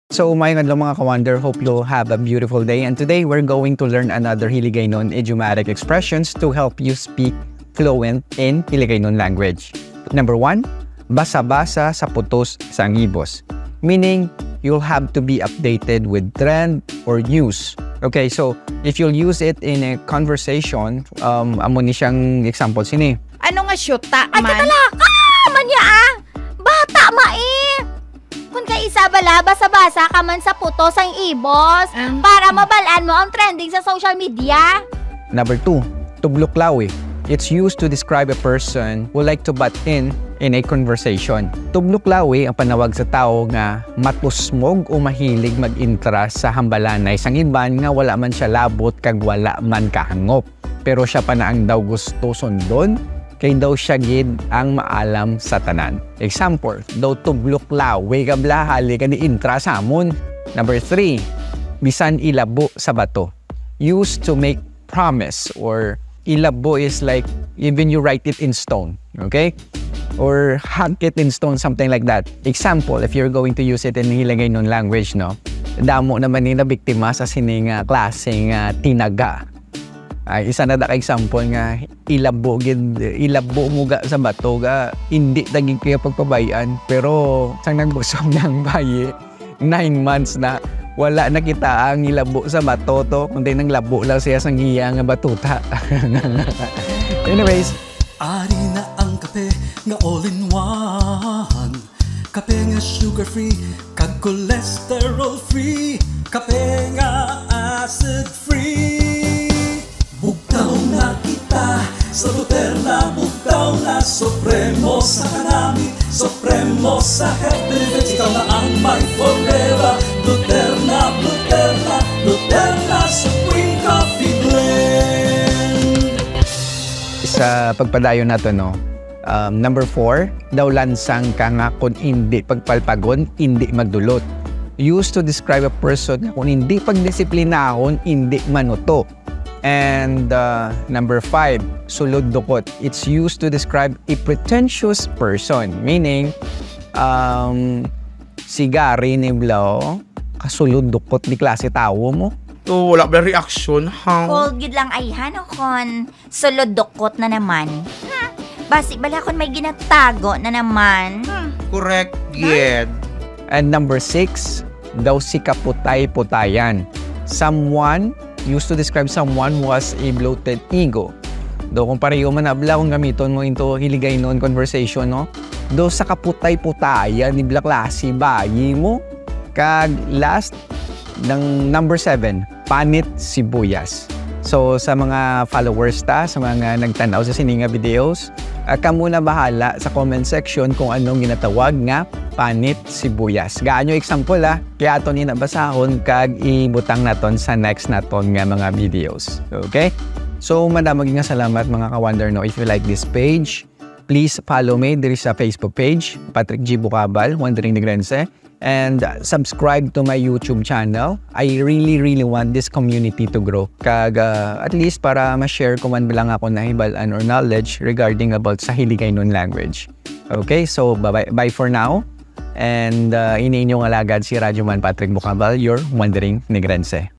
So, mayong adlaw mga ka-wonder, hope you'll have a beautiful day. And today, we're going to learn another Hiligaynon idiomatic expressions to help you speak fluent in Hiligaynon language. Number 1, basa-basa sa putos sa ngibos. Meaning, you'll have to be updated with trend or news. Okay, so if you'll use it in a conversation, amo ni siyang example sini. Ano nga syuta man? Ay, tatala! Manya Bata Kung ka isa bala, basa-basa ka man sa putos ang ibos para mabalaan mo ang trending sa social media. Number 2, tubluklawi. It's used to describe a person who like to butt in a conversation. Tubluklawi ang panawag sa tao nga matusmog o mahilig mag-interest sa hambalanay sang iban nga wala man siya labot kag wala man kahangop. Pero siya pa na ang daw gusto sundon kay daw siya gid ang maalam sa tanan. Example, daw tubluklawi ka blahali ka ni interest sa amon. Number 3, bisan ilabo sa bato. Used to make promise, or ilabo is like even you write it in stone, okay? Or hug it in stone, something like that. Example, if you're going to use it in Hiligaynon language, no? Damo naman ni na biktima sa sining klaseng tinaga. Ay, isa na example nga ilabo mo ga sa bato ga hindi daging kaya pagpabayaan, pero sang nagbusog ng bayi 9 months na wala nakita ang ilabo sa bato to, kundi nang labo lang siya sang iya nga batuta. Anyways, ari na ang kape nga all-in-one. Kape nga sugar-free, kag cholesterol-free. Kape nga acid-free. Bugtaw na kita sa Luterna, bugtaw na Supremo sa kanami, Supremo sa health benefits. Ikaw na ang my forever. Luterna, Luterna, Luterna Supreme Coffee Blend. Sa pagpadayon nato, no? Number 4, daw lansang ka nga kung hindi pagpalpagon, hindi magdulot. Used to describe a person kung hindi pagdisiplinahon, hindi manuto. And number 5, sulod dukot. It's used to describe a pretentious person. Meaning, si Gary ni Blau, kasulod dukot ni klase tao mo. To, wala ba reaction, ha? Cold gid lang ay kon sulod dukot na naman. Basi bala kon may ginatago na naman. Correct, yet. And number 6, daw si kaputay-putayan. Someone used to describe someone was a bloated ego. Do kung pareho man abla kung gamiton mo into Hiligaynon conversation, no? Do sa kaputay-putayan ni bla klase bayi mo. Kag last ng number 7, panit sibuyas. So sa mga followers sa mga nagtanaw sa sininga videos, kamo na bahala sa comment section kung anong ginatawag nga panit sibuyas. Gaano example kaya ato ni nabasahon kag ibutang naton sa next naton nga mga videos. Okay? So madamag nga salamat mga ka-wonder, no. If you like this page, please follow me diri sa Facebook page, Patrick G. Bucabal, Wandering Negrense, and subscribe to my YouTube channel. I really want this community to grow. Kag at least para ma-share ko man bilang ako na hibalan or knowledge regarding about sa Hiligaynon language. Okay, so bye for now. And iniinyong alagad si Radyo Man Patrick Bucabal, your Wandering Negrense.